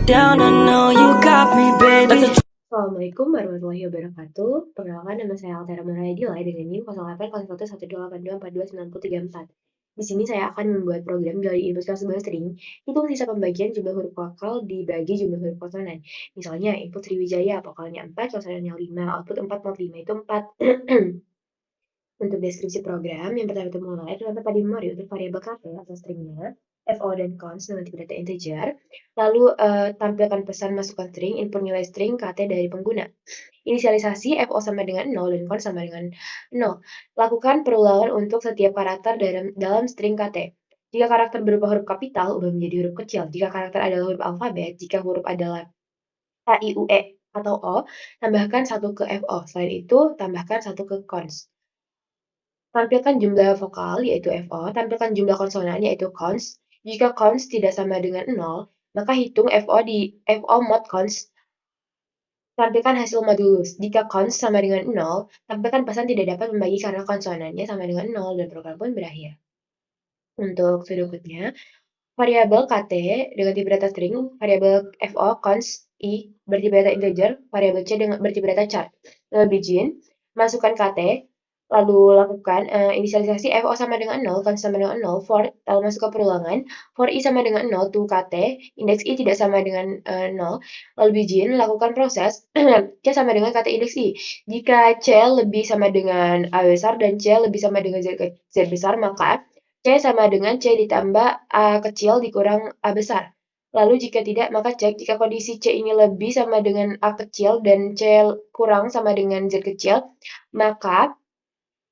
down, I know you got me, baby. Assalamualaikum warahmatullahi wabarakatuh. Perkenalkan, nama saya Altera Muraidila dengan NIM 080112424934. Di sini saya akan membuat program dari input kelas sebuah string. Hitung sisa pembagian jumlah huruf vokal dibagi jumlah huruf konsonan. Misalnya input Sriwijaya, vokalnya 4, konsonannya 5, output 4 mod 5 itu 4. Untuk deskripsi program, yang pertama itu mulai terdapat pada memori untuk variabel kata atau stringnya, fo dan const dengan tipe data integer, lalu tampilkan pesan masukkan string, input nilai string kt dari pengguna. Inisialisasi fo sama dengan 0 dan const sama dengan 0. Lakukan perulangan untuk setiap karakter dalam string kt. Jika karakter berupa huruf kapital, ubah menjadi huruf kecil. Jika karakter adalah huruf alfabet, jika huruf adalah a, i, u, e, atau o, tambahkan 1 ke fo. Selain itu, tambahkan 1 ke const. Tampilkan jumlah vokal, yaitu fo, tampilkan jumlah konsonan, yaitu const. Jika const tidak sama dengan 0, maka hitung fo di fo mod const. Tampilkan hasil modulus. Jika const sama dengan 0, tampilkan pesan tidak dapat membagi karena konsonannya sama dengan 0 dan program pun berakhir. Untuk berikutnya, variabel kt dengan tipe data string, variabel fo const i bertipe data integer, variabel c dengan bertipe data char. Lalu begin, masukkan kt, lalu lakukan inisialisasi fo sama dengan 0, const sama dengan 0, for, lalu masuk ke perulangan, for i sama dengan 0 to kt, indeks i tidak sama dengan 0, lalu begin, lakukan proses, c sama dengan kt indeks i. Jika c lebih sama dengan a besar dan c lebih sama dengan z besar, maka C sama dengan C ditambah A kecil dikurang A besar. Lalu jika tidak, maka cek jika kondisi C ini lebih sama dengan A kecil dan C kurang sama dengan Z kecil, maka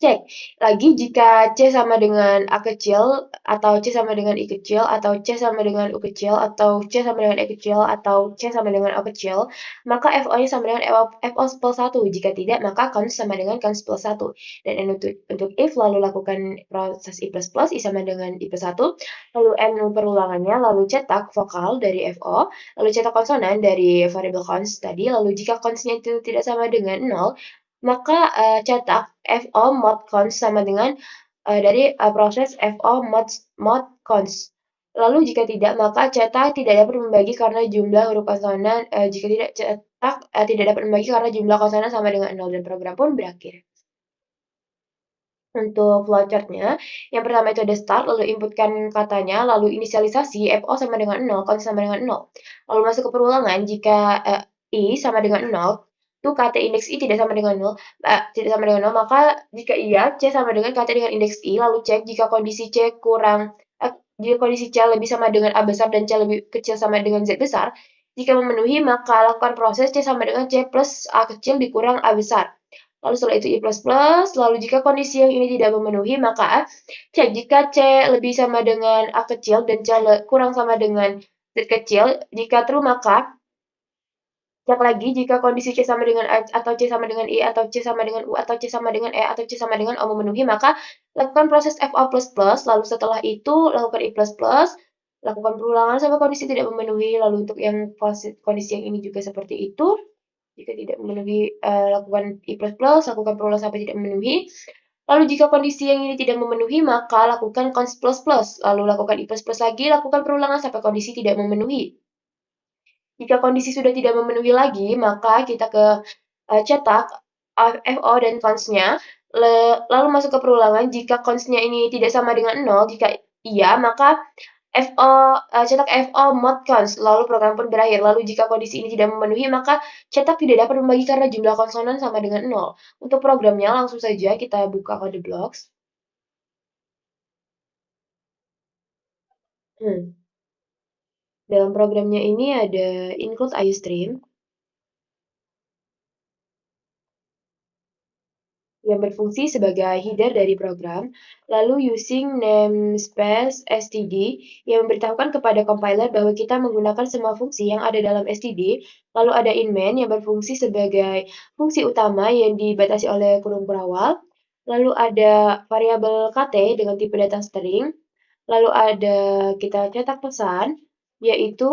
cek lagi jika C sama dengan A kecil, atau C sama dengan I kecil, atau C sama dengan U kecil, atau C sama dengan E kecil, atau C sama dengan O kecil, maka FO-nya sama dengan FO plus 1. Jika tidak, maka const sama dengan const plus 1. Dan untuk if, lalu lakukan proses I++, I sama dengan I plus 1, lalu N perulangannya, lalu cetak vokal dari FO, lalu cetak konsonan dari variabel const tadi, lalu jika constnya itu tidak sama dengan 0, maka cetak fo mod const sama dengan dari proses fo mod const. Lalu jika tidak, maka cetak tidak dapat membagi karena jumlah huruf konsonan. Jika tidak, cetak tidak dapat membagi karena jumlah konsonan sama dengan 0 dan program pun berakhir. Untuk flowchartnya, yang pertama itu ada start, lalu inputkan katanya, lalu inisialisasi fo sama dengan 0, const sama dengan 0. Lalu masuk ke perulangan, jika i sama dengan 0, tuh kt indeks i tidak sama dengan 0, tidak sama dengan 0, maka jika iya, c sama dengan kt dengan indeks i, lalu cek jika kondisi c kurang, jika kondisi c lebih sama dengan a besar dan c lebih kecil sama dengan z besar, jika memenuhi, maka lakukan proses c sama dengan c plus a kecil dikurang a besar. Lalu setelah itu I++, lalu jika kondisi yang ini tidak memenuhi, maka cek jika C lebih sama dengan A kecil dan C kurang sama dengan Z kecil. Jika true, maka cek lagi jika kondisi C sama dengan A, atau C sama dengan I, atau C sama dengan U, atau C sama dengan E, atau C sama dengan O memenuhi, maka lakukan proses FO++, lalu setelah itu lakukan I++, lakukan perulangan sampai kondisi tidak memenuhi, lalu untuk yang kondisi yang ini juga seperti itu. Jika tidak memenuhi, lakukan I++, lakukan perulangan sampai tidak memenuhi. Lalu jika kondisi yang ini tidak memenuhi, maka lakukan const plus plus. Lalu lakukan I++ lagi, lakukan perulangan sampai kondisi tidak memenuhi. Jika kondisi sudah tidak memenuhi lagi, maka kita ke cetak FO dan const-nya, lalu masuk ke perulangan. Jika const-nya ini tidak sama dengan 0, jika iya, maka FO, cetak FO mod const, lalu program pun berakhir. Lalu jika kondisi ini tidak memenuhi, maka cetak tidak dapat membagi karena jumlah konsonan sama dengan 0. Untuk programnya langsung saja kita buka kode blocks. Dalam programnya ini ada include iostream yang berfungsi sebagai header dari program, lalu using namespace std yang memberitahukan kepada compiler bahwa kita menggunakan semua fungsi yang ada dalam std, lalu ada inmain yang berfungsi sebagai fungsi utama yang dibatasi oleh kurung berawal, lalu ada variabel kt dengan tipe data string, lalu ada kita cetak pesan, yaitu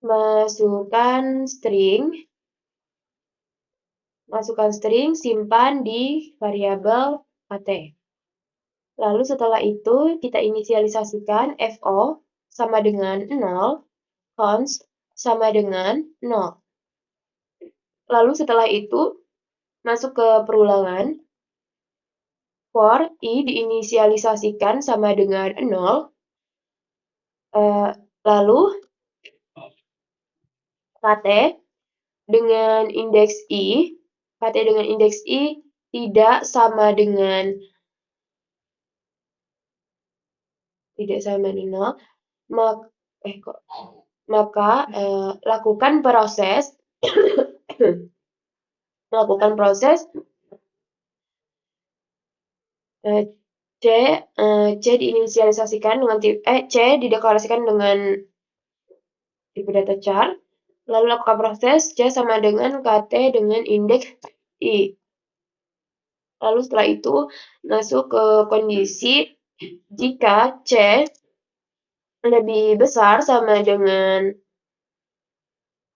masukkan string, simpan di variabel kt. Lalu setelah itu kita inisialisasikan fo, sama dengan 0, const sama dengan 0. Lalu setelah itu, masuk ke perulangan, for i diinisialisasikan sama dengan 0, lalu kt dengan indeks i, kt dengan indeks i tidak sama dengan 0, maka lakukan proses C diinisialisasikan dengan C dideklarasikan dengan tipe data char, lalu lakukan proses C sama dengan kt dengan indeks i. Lalu setelah itu masuk ke kondisi jika C lebih besar sama dengan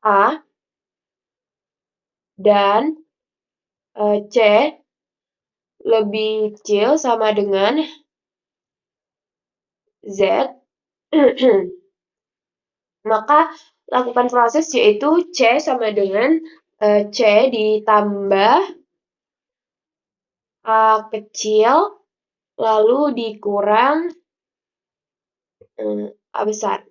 A dan C lebih kecil sama dengan Z, maka lakukan proses yaitu C sama dengan C ditambah A kecil lalu dikurang A besar.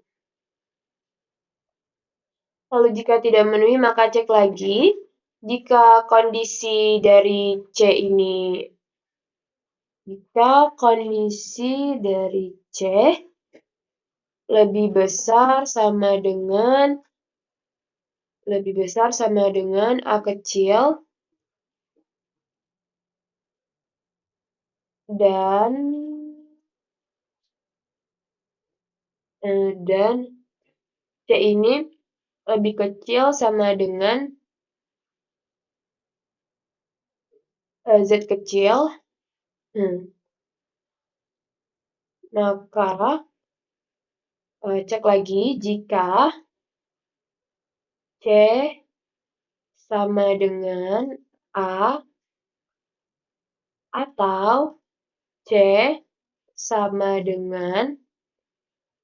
Lalu jika tidak memenuhi maka cek lagi. Jika kondisi dari C lebih besar sama dengan A kecil dan C ini lebih kecil sama dengan Z kecil, maka cek lagi jika C sama dengan A atau C sama dengan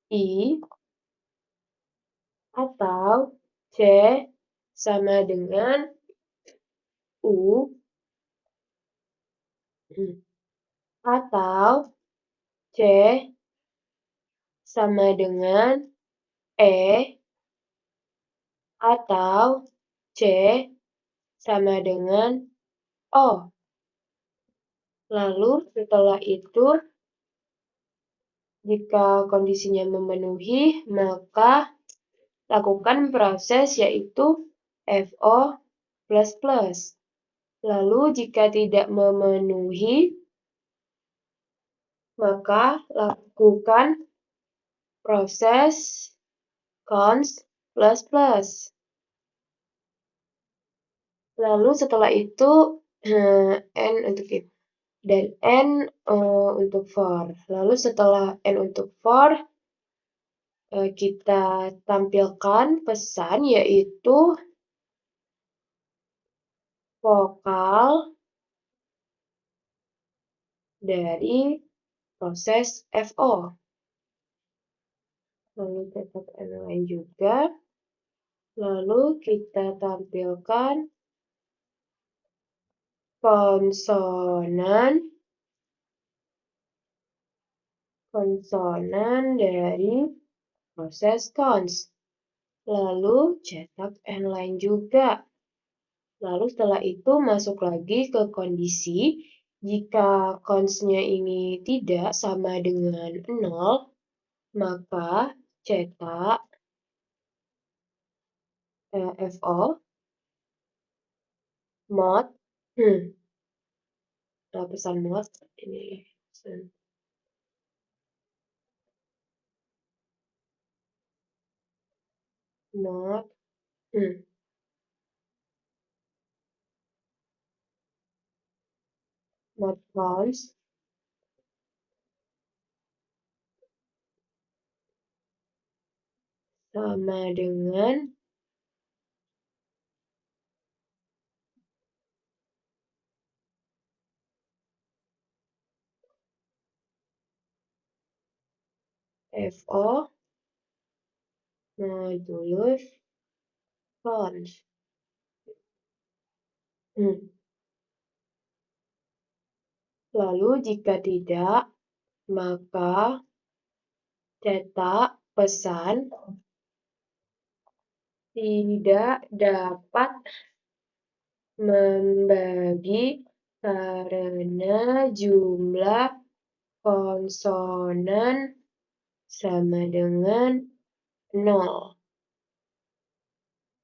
I atau C sama dengan U atau C sama dengan E atau C sama dengan O. Lalu setelah itu jika kondisinya memenuhi maka lakukan proses yaitu FO++. Lalu jika tidak memenuhi maka lakukan proses const++. Lalu setelah itu n untuk if dan n untuk for. Lalu setelah n untuk for kita tampilkan pesan yaitu vokal dari proses FO. Lalu tetap n lain juga. Lalu kita tampilkan konsonan dari proses const. Lalu cetak n lain juga. Lalu setelah itu masuk lagi ke kondisi jika const-nya ini tidak sama dengan 0, maka cetak FO mod pesan mod ini pesan mod mod const sama dengan FO modulus cons. Lalu jika tidak, maka cetak pesan tidak dapat membagi karena jumlah konsonan sama dengan 0.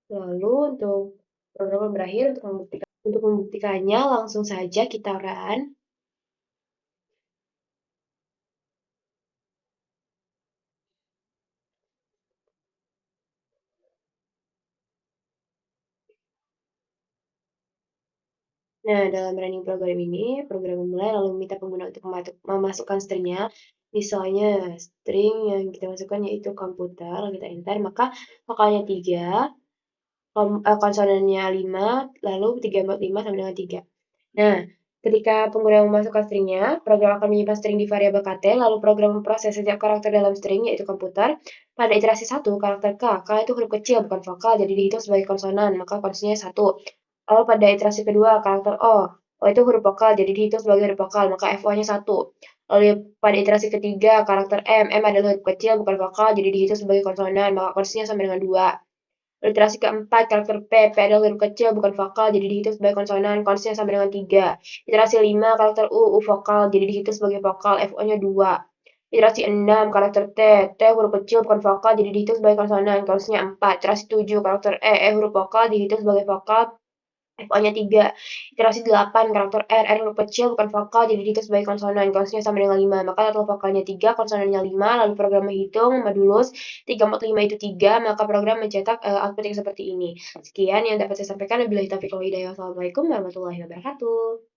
Lalu untuk program berakhir, untuk membuktikannya langsung saja kita run. Nah, dalam running program ini, program memulai lalu meminta pengguna untuk memasukkan stringnya. Misalnya, string yang kita masukkan yaitu komputer, lalu kita enter, maka vokalnya 3, konsonannya 5, lalu 3 buat 5 sama dengan 3. Nah, ketika pengguna memasukkan stringnya, program akan menyimpan string di variabel kt, lalu program memproses setiap karakter dalam string, yaitu komputer. Pada iterasi 1, karakter k itu huruf kecil, bukan vokal, jadi dihitung sebagai konsonan, maka konsonannya 1. Lalu pada iterasi kedua, karakter O itu huruf vokal, jadi dihitung sebagai huruf vokal, maka FO-nya 1. Lalu pada iterasi ketiga, karakter M adalah huruf kecil, bukan vokal, jadi dihitung sebagai konsonan, maka konsonannya sama dengan 2. Literasi keempat, karakter P adalah huruf kecil, bukan vokal, jadi dihitung sebagai konsonan, konsonannya sama dengan 3. Literasi 5, karakter U vokal, jadi dihitung sebagai vokal, FO-nya 2. Literasi 6, karakter T huruf kecil, bukan vokal, jadi dihitung sebagai konsonan, konsonannya 4. Literasi 7, karakter huruf vokal, dihitung sebagai vokal, FO-nya 3. Iterasi 8, karakter R huruf kecil, bukan vokal, jadi dihitung sebagai konsonan, konsonannya sama dengan 5. Maka total vokalnya 3, konsonannya 5, lalu program menghitung, modulus, 3 mod 5 itu 3, maka program mencetak output yang seperti ini. Sekian yang dapat saya sampaikan. Wabillahi taufiq wal hidayah. Wassalamualaikum warahmatullahi wabarakatuh.